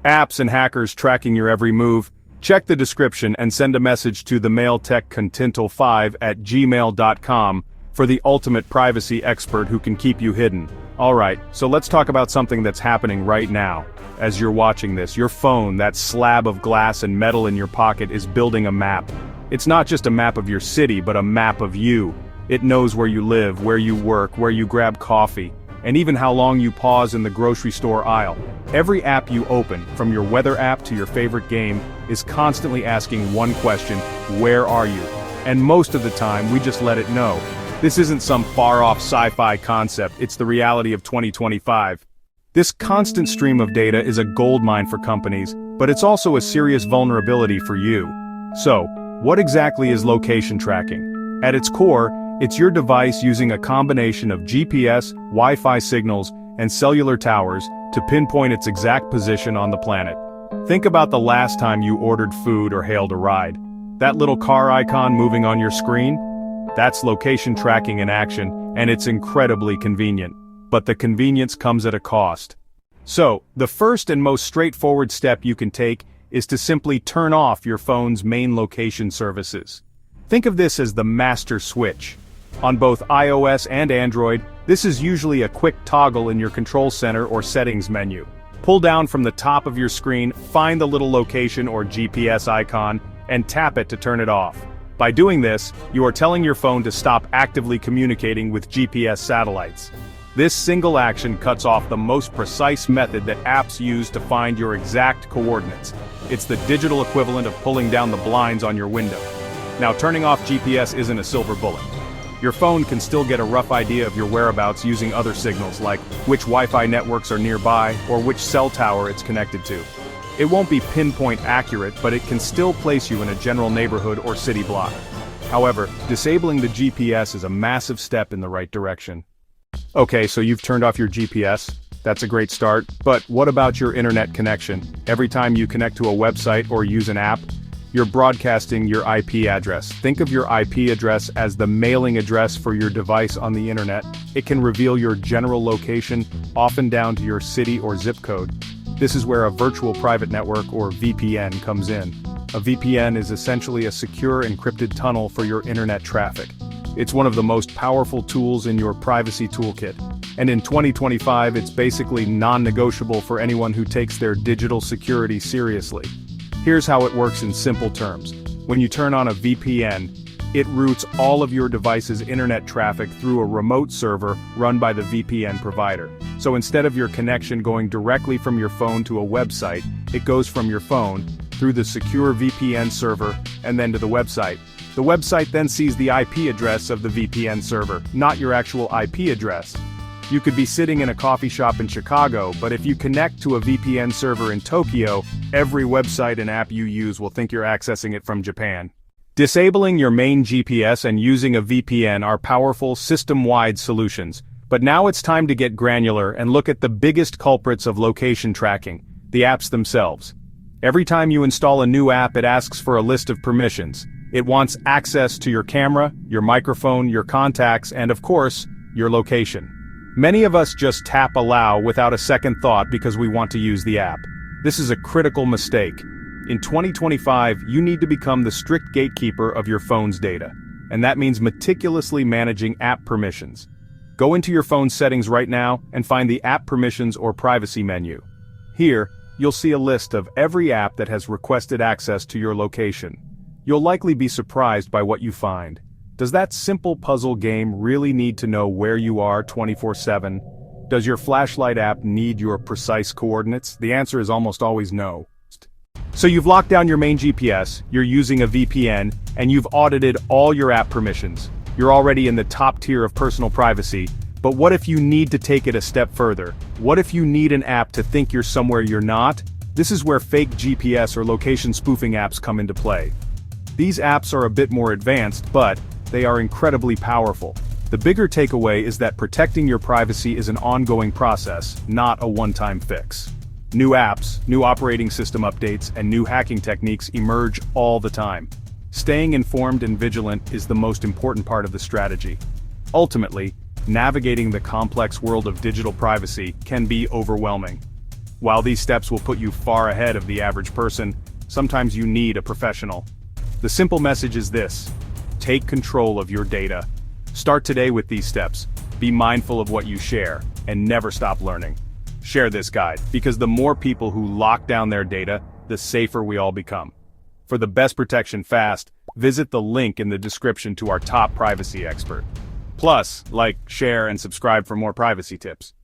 Apps and hackers tracking your every move? Check the description and send a message to themailtechcontintal5@gmail.com for the ultimate privacy expert who can keep you hidden. Alright, so let's talk about something that's happening right now. As you're watching this, your phone, that slab of glass and metal in your pocket, is building a map. It's not just a map of your city, but a map of you. It knows where you live, where you work, where you grab coffee, and even how long you pause in the grocery store aisle. Every app you open, from your weather app to your favorite game, is constantly asking one question: where are you? And most of the time, we just let it know. This isn't some far-off sci-fi concept, it's the reality of 2025. This constant stream of data is a goldmine for companies, but it's also a serious vulnerability for you. So, what exactly is location tracking? At its core, it's your device using a combination of GPS, Wi-Fi signals, and cellular towers to pinpoint its exact position on the planet. Think about the last time you ordered food or hailed a ride. That little car icon moving on your screen? That's location tracking in action, and it's incredibly convenient. But the convenience comes at a cost. So, the first and most straightforward step you can take is to simply turn off your phone's main location services. Think of this as the master switch. On both iOS and Android, this is usually a quick toggle in your control center or settings menu. Pull down from the top of your screen, find the little location or GPS icon, and tap it to turn it off. By doing this, you are telling your phone to stop actively communicating with GPS satellites. This single action cuts off the most precise method that apps use to find your exact coordinates. It's the digital equivalent of pulling down the blinds on your window. Now, turning off GPS isn't a silver bullet. Your phone can still get a rough idea of your whereabouts using other signals like which Wi-Fi networks are nearby or which cell tower it's connected to. It won't be pinpoint accurate, but it can still place you in a general neighborhood or city block. However, disabling the GPS is a massive step in the right direction. Okay, so you've turned off your GPS. That's a great start, but what about your internet connection? Every time you connect to a website or use an app, you're broadcasting your IP address. Think of your IP address as the mailing address for your device on the internet. It can reveal your general location, often down to your city or zip code. This is where a virtual private network, or VPN, comes in. A VPN is essentially a secure encrypted tunnel for your internet traffic. It's one of the most powerful tools in your privacy toolkit. And in 2025, it's basically non-negotiable for anyone who takes their digital security seriously. Here's how it works in simple terms. When you turn on a VPN, it routes all of your device's internet traffic through a remote server run by the VPN provider. So instead of your connection going directly from your phone to a website, it goes from your phone, through the secure VPN server, and then to the website. The website then sees the IP address of the VPN server, not your actual IP address. You could be sitting in a coffee shop in Chicago, but if you connect to a VPN server in Tokyo, every website and app you use will think you're accessing it from Japan. Disabling your main GPS and using a VPN are powerful, system-wide solutions. But now it's time to get granular and look at the biggest culprits of location tracking, the apps themselves. Every time you install a new app, it asks for a list of permissions. It wants access to your camera, your microphone, your contacts, and of course, your location. Many of us just tap allow without a second thought because we want to use the app. This is a critical mistake. In 2025, you need to become the strict gatekeeper of your phone's data. And that means meticulously managing app permissions. Go into your phone settings right now and find the App Permissions or Privacy menu. Here, you'll see a list of every app that has requested access to your location. You'll likely be surprised by what you find. Does that simple puzzle game really need to know where you are 24/7? Does your flashlight app need your precise coordinates? The answer is almost always no. So you've locked down your main GPS, you're using a VPN, and you've audited all your app permissions. You're already in the top tier of personal privacy, but what if you need to take it a step further? What if you need an app to think you're somewhere you're not? This is where fake GPS or location spoofing apps come into play. These apps are a bit more advanced, but they are incredibly powerful. The bigger takeaway is that protecting your privacy is an ongoing process, not a one-time fix. New apps, new operating system updates, and new hacking techniques emerge all the time. Staying informed and vigilant is the most important part of the strategy. Ultimately, navigating the complex world of digital privacy can be overwhelming. While these steps will put you far ahead of the average person, sometimes you need a professional. The simple message is this: take control of your data. Start today with these steps. Be mindful of what you share, and never stop learning. Share this guide, because the more people who lock down their data, the safer we all become. For the best protection fast, visit the link in the description to our top privacy expert. Plus, like, share, and subscribe for more privacy tips.